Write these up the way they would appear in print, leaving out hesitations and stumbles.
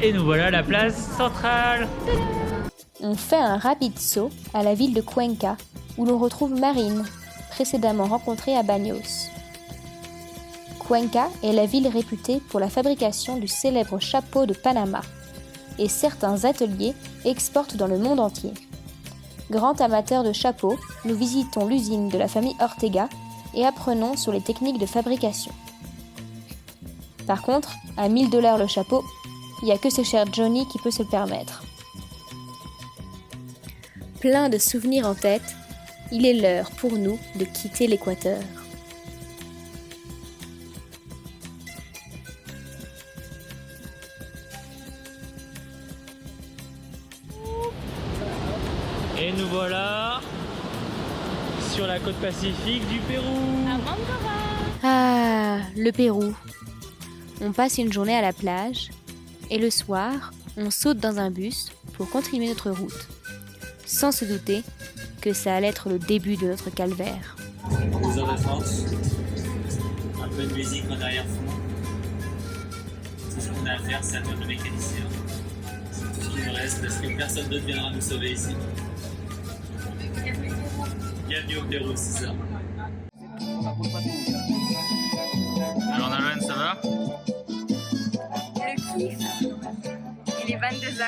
Et nous voilà à la place centrale. On fait un rapide saut à la ville de Cuenca, où l'on retrouve Marine, précédemment rencontrée à Baños. Cuenca est la ville réputée pour la fabrication du célèbre chapeau de Panama, et certains ateliers exportent dans le monde entier. Grand amateur de chapeaux, nous visitons l'usine de la famille Ortega et apprenons sur les techniques de fabrication. Par contre, à 1 000 $ le chapeau, il n'y a que ce cher Johnny qui peut se le permettre. Plein de souvenirs en tête, il est l'heure pour nous de quitter l'Équateur. Et nous voilà sur la côte pacifique du Pérou. Ah, le Pérou. On passe une journée à la plage et le soir, on saute dans un bus pour continuer notre route, sans se douter que ça allait être le début de notre calvaire. 2 heures de France, un peu de musique en arrière-fond. Tout ce qu'on a à faire, c'est attendre le mécanicien. C'est tout ce qui nous reste parce que personne d'autre viendra nous sauver ici. Bienvenue au Pérou, c'est ça. Alors Nolwenn, ça va? Le kiff, il est 22h.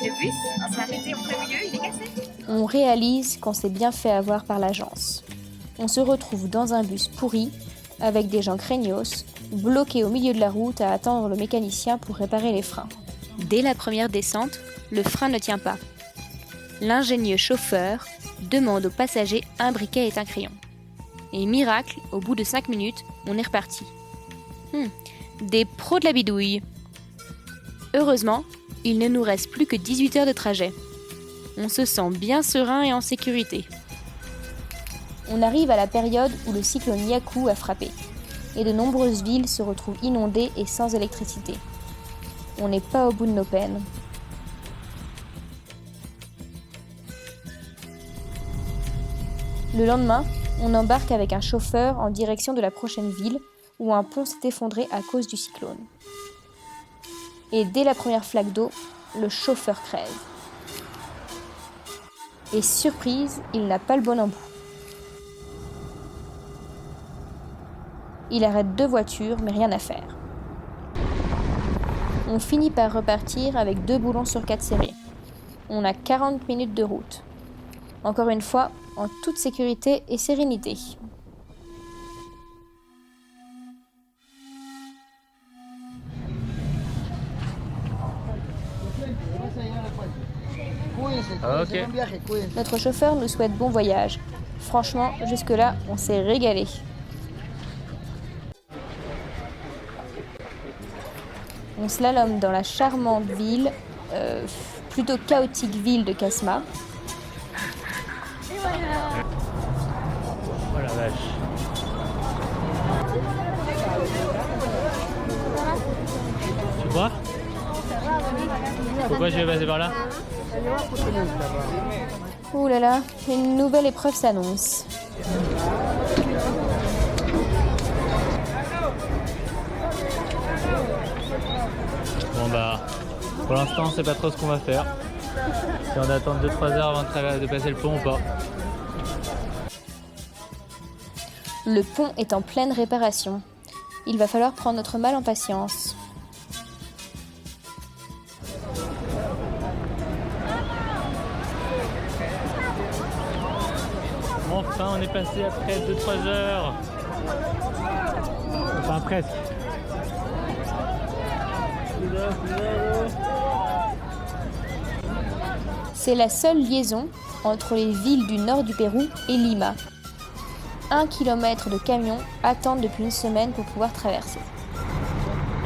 Le bus s'est arrêté en plein milieu, il est cassé. On réalise qu'on s'est bien fait avoir par l'agence. On se retrouve dans un bus pourri, avec des gens craignos, bloqués au milieu de la route à attendre le mécanicien pour réparer les freins. Dès la première descente, le frein ne tient pas. L'ingénieux chauffeur demande aux passagers un briquet et un crayon. Et miracle, au bout de 5 minutes, on est reparti. Des pros de la bidouille. Heureusement, il ne nous reste plus que 18 heures de trajet. On se sent bien serein et en sécurité. On arrive à la période où le cyclone Yaku a frappé, et de nombreuses villes se retrouvent inondées et sans électricité. On n'est pas au bout de nos peines. Le lendemain, on embarque avec un chauffeur en direction de la prochaine ville où un pont s'est effondré à cause du cyclone. Et dès la première flaque d'eau, le chauffeur crève. Et surprise, il n'a pas le bon embout. Il arrête 2 voitures, mais rien à faire. On finit par repartir avec 2 boulons sur 4 serrés. On a 40 minutes de route. Encore une fois, en toute sécurité et sérénité. Ok. Notre chauffeur nous souhaite bon voyage. Franchement, jusque-là, on s'est régalé. On slalome dans la charmante ville, plutôt chaotique ville de Casma. Oh la vache. Tu vois? Pourquoi je vais passer par là? Ouh là là, une nouvelle épreuve s'annonce. Bon bah, pour l'instant on sait pas trop ce qu'on va faire. Si on attend 2-3 heures avant de passer le pont ou pas. Le pont est en pleine réparation. Il va falloir prendre notre mal en patience. Enfin on est passé après 2-3 heures. Enfin presque. C'est la seule liaison entre les villes du nord du Pérou et Lima. 1 kilomètre de camions attendent depuis une semaine pour pouvoir traverser.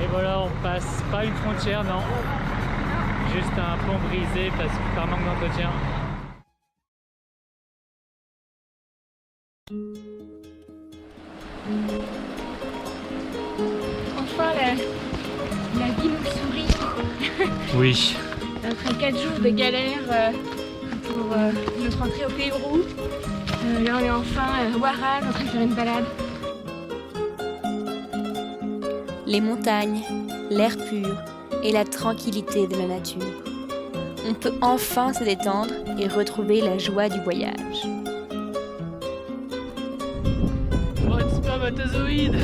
Et voilà, on passe pas une frontière, non. Juste un pont brisé parce que par manque d'entretien. Enfin, la ville nous sourit. Oui. Après 4 jours de galère pour notre entrée au Pérou, là on est enfin à Huaral en train de faire une balade. Les montagnes, l'air pur, et la tranquillité de la nature. On peut enfin se détendre et retrouver la joie du voyage. Oh, une spermatozoïde!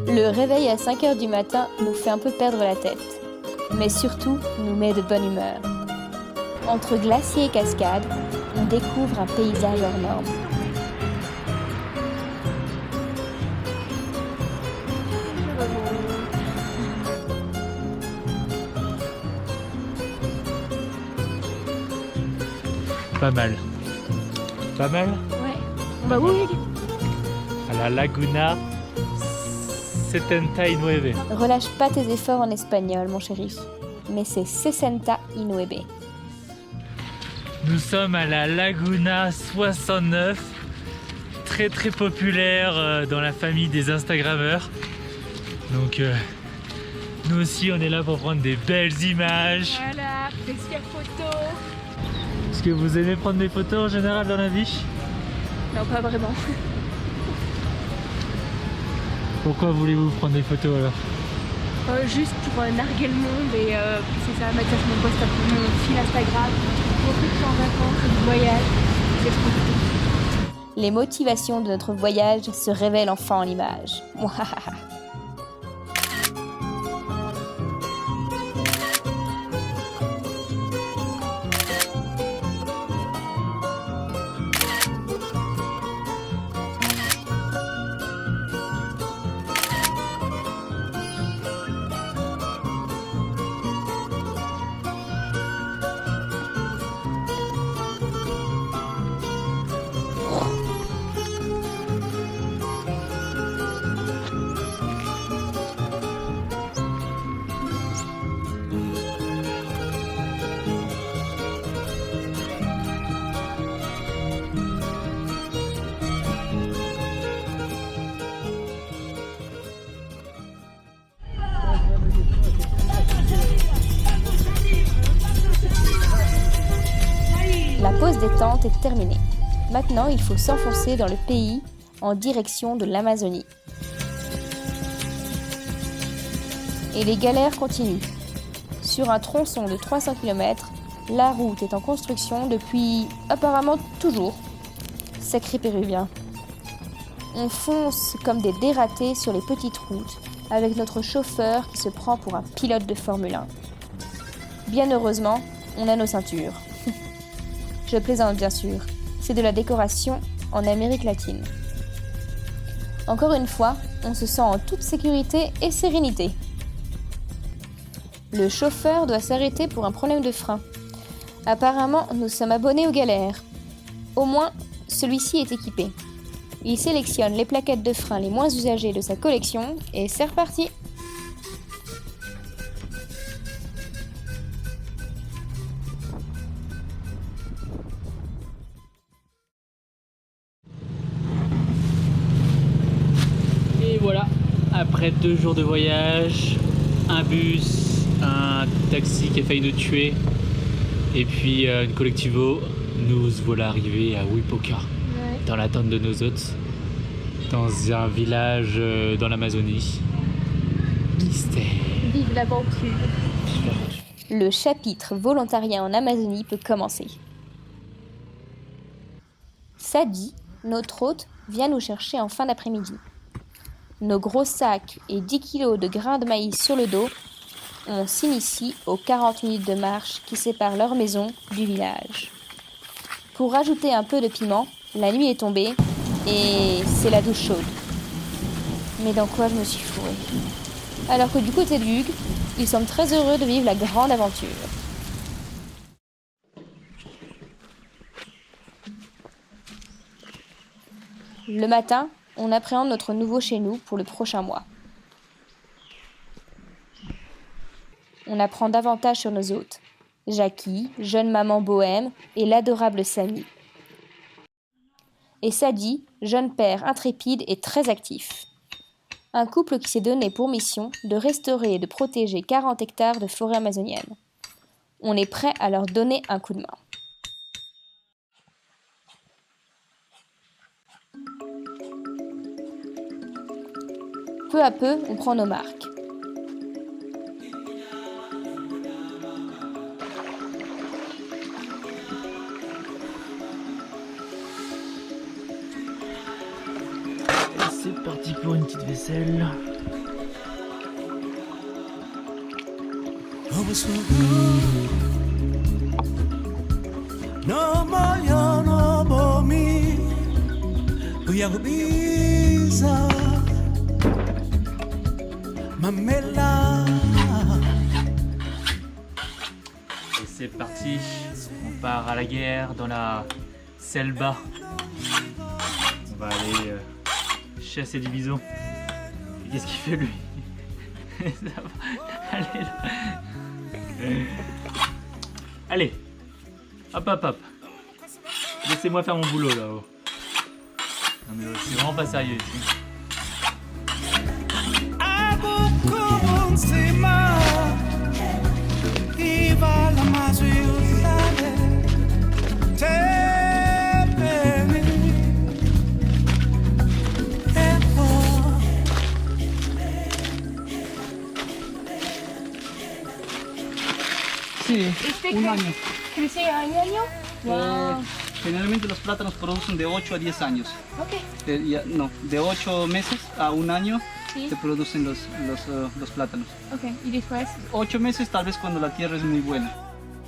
Le réveil à 5 h du matin nous fait un peu perdre la tête, mais surtout nous met de bonne humeur. Entre glaciers et cascades, on découvre un paysage hors norme. Pas mal. Pas mal? Ouais. Bah oui. À la Laguna 79. Relâche pas tes efforts en espagnol, mon chéri, mais c'est 69. Nous sommes à la Laguna 69, très très populaire dans la famille des Instagrammeurs. Donc nous aussi on est là pour prendre des belles images. Voilà, plaisir photo. Est-ce que vous aimez prendre des photos en général dans la vie? Non, pas vraiment. Pourquoi voulez-vous prendre des photos alors? Juste pour narguer le monde et c'est ça, mettre ça sur mon post, mon fil Instagram. Beaucoup de temps en vacances et du voyage. C'est trop cool. Les motivations de notre voyage se révèlent enfin en images. La pause détente est terminée. Maintenant, il faut s'enfoncer dans le pays en direction de l'Amazonie. Et les galères continuent. Sur un tronçon de 300 km, la route est en construction depuis apparemment toujours. Sacré péruvien. On fonce comme des dératés sur les petites routes avec notre chauffeur qui se prend pour un pilote de Formule 1. Bien heureusement, on a nos ceintures. Je plaisante bien sûr, c'est de la décoration en Amérique latine. Encore une fois, on se sent en toute sécurité et sérénité. Le chauffeur doit s'arrêter pour un problème de frein. Apparemment, nous sommes abonnés aux galères. Au moins, celui-ci est équipé. Il sélectionne les plaquettes de frein les moins usagées de sa collection et c'est reparti. Et voilà, après 2 jours de voyage, un bus, un taxi qui a failli nous tuer et puis une collectivo, nous voilà arrivés à Wipoca, dans l'attente de nos hôtes, dans un village dans l'Amazonie. Mystère. Vive l'aventure. Le chapitre volontariat en Amazonie peut commencer. Sadi, notre hôte, vient nous chercher en fin d'après-midi. Nos gros sacs et 10 kilos de grains de maïs sur le dos, on s'initie aux 40 minutes de marche qui séparent leur maison du village. Pour rajouter un peu de piment, la nuit est tombée et c'est la douche chaude. Mais dans quoi je me suis fourrée? Alors que du côté de Hugues, ils sont très heureux de vivre la grande aventure. Le matin, on appréhende notre nouveau chez nous pour le prochain mois. On apprend davantage sur nos hôtes. Jackie, jeune maman bohème, et l'adorable Samy. Et Sadi, jeune père intrépide et très actif. Un couple qui s'est donné pour mission de restaurer et de protéger 40 hectares de forêt amazonienne. On est prêt à leur donner un coup de main. Peu à peu, on prend nos marques. C'est parti pour une petite vaisselle. Et c'est parti, on part à la guerre dans la selva. On va aller chasser du bison. Et qu'est-ce qu'il fait lui? Ça va. Allez là. Allez. Hop hop hop. Laissez-moi faire mon boulot là-haut. Non mais c'est vraiment pas sérieux ici. Sí, ¿Este un año. crece año? Wow. Generalmente los plátanos producen de 8 a 10 años. Ok. De 8 meses a un año Sí. se producen los plátanos. Ok. ¿Y después? 8 meses tal vez cuando la tierra es muy buena.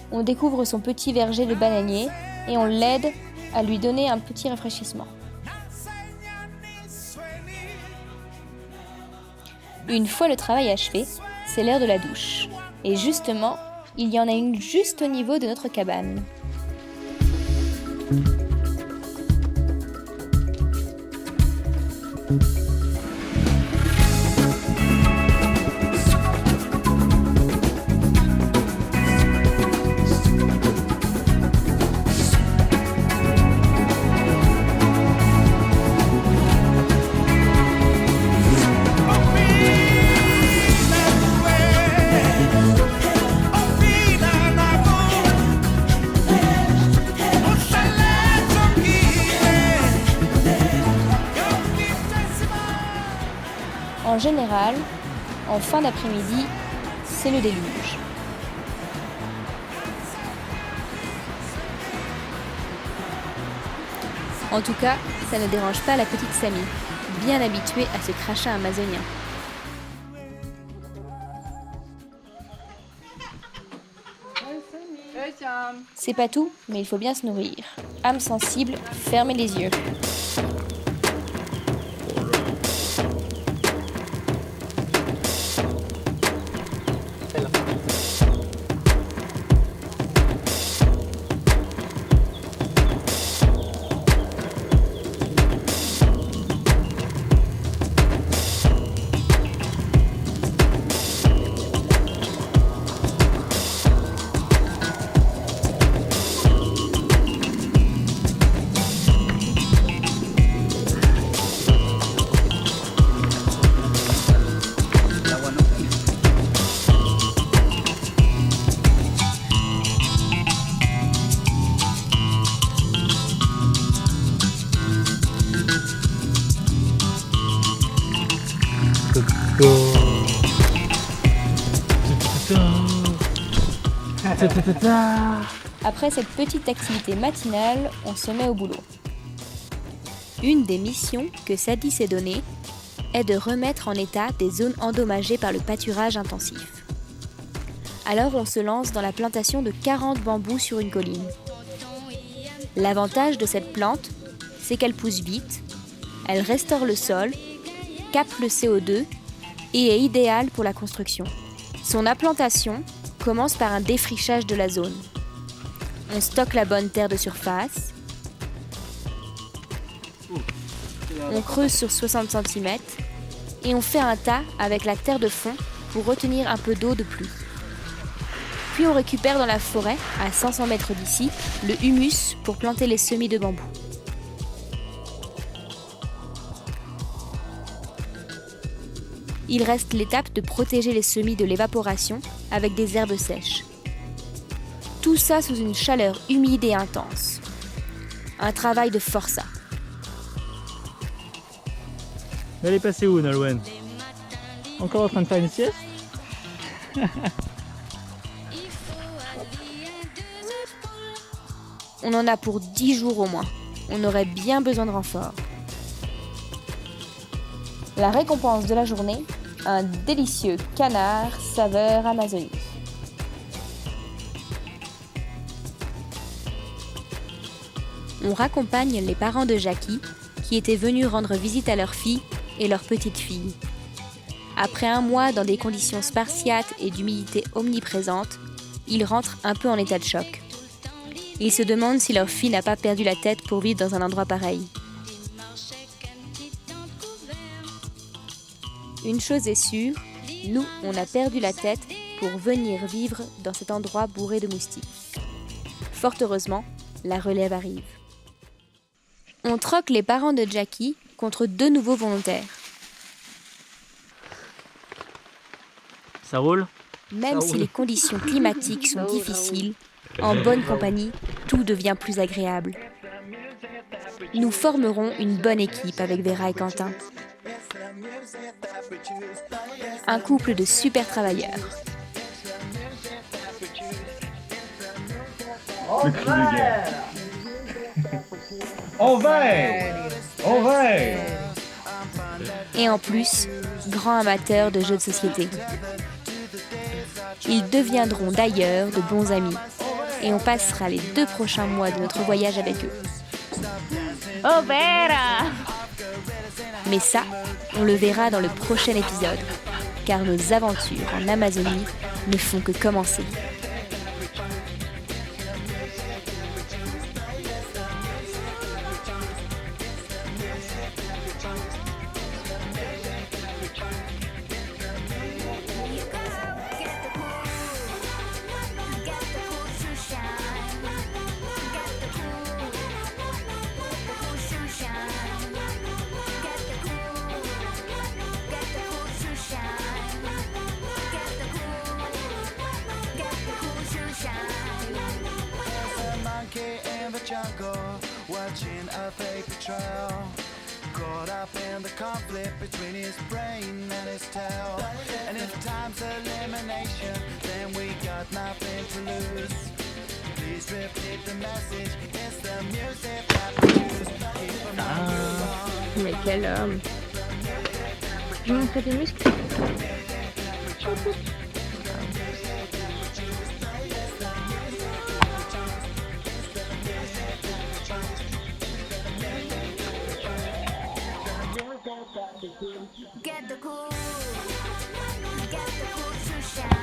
On découvre son petit verger de bananier et on l'aide à lui donner un petit rafraîchissement. Une fois le travail achevé, c'est l'heure de la douche. Et justement, il y en a une juste au niveau de notre cabane. En général, en fin d'après-midi, c'est le déluge. En tout cas, ça ne dérange pas la petite Samy, bien habituée à ce crachat amazonien. C'est pas tout, mais il faut bien se nourrir. Âme sensible, fermez les yeux. El agua no. Après cette petite activité matinale, on se met au boulot. Une des missions que Sadi s'est donnée est de remettre en état des zones endommagées par le pâturage intensif. Alors on se lance dans la plantation de 40 bambous sur une colline. L'avantage de cette plante, c'est qu'elle pousse vite, elle restaure le sol, capte le CO2 et est idéale pour la construction. Son implantation commence par un défrichage de la zone. On stocke la bonne terre de surface, on creuse sur 60 cm et on fait un tas avec la terre de fond pour retenir un peu d'eau de pluie. Puis on récupère dans la forêt, à 500 mètres d'ici, le humus pour planter les semis de bambou. Il reste l'étape de protéger les semis de l'évaporation avec des herbes sèches. Tout ça sous une chaleur humide et intense. Un travail de forçat. Elle est passée où, Nolwenn? Encore en train de faire une sieste? On en a pour 10 jours au moins. On aurait bien besoin de renfort. La récompense de la journée, un délicieux canard saveur Amazonie. On raccompagne les parents de Jackie qui étaient venus rendre visite à leur fille et leur petite fille. Après un mois dans des conditions spartiates et d'humidité omniprésente, ils rentrent un peu en état de choc. Ils se demandent si leur fille n'a pas perdu la tête pour vivre dans un endroit pareil. Une chose est sûre, nous, on a perdu la tête pour venir vivre dans cet endroit bourré de moustiques. Fort heureusement, la relève arrive. On troque les parents de Jackie contre 2 nouveaux volontaires. Ça roule? Même si les conditions climatiques sont difficiles, en bonne compagnie, tout devient plus agréable. Nous formerons une bonne équipe avec Vera et Quentin. Un couple de super travailleurs. Le cri de guerre. On veille! On veille! Et en plus, grands amateurs de jeux de société. Ils deviendront d'ailleurs de bons amis. Et on passera les 2 prochains mois de notre voyage avec eux. Oh Vera! Mais ça, on le verra dans le prochain épisode, car nos aventures en Amazonie ne font que commencer. Watching a paper trail, caught up in the conflict between his brain and his tail. And if time's elimination, then we got nothing to lose. Please repeat the message, it's the music that we use. Keep on Mais quel homme! Je vais montrer tes muscles. Get the cool to shine.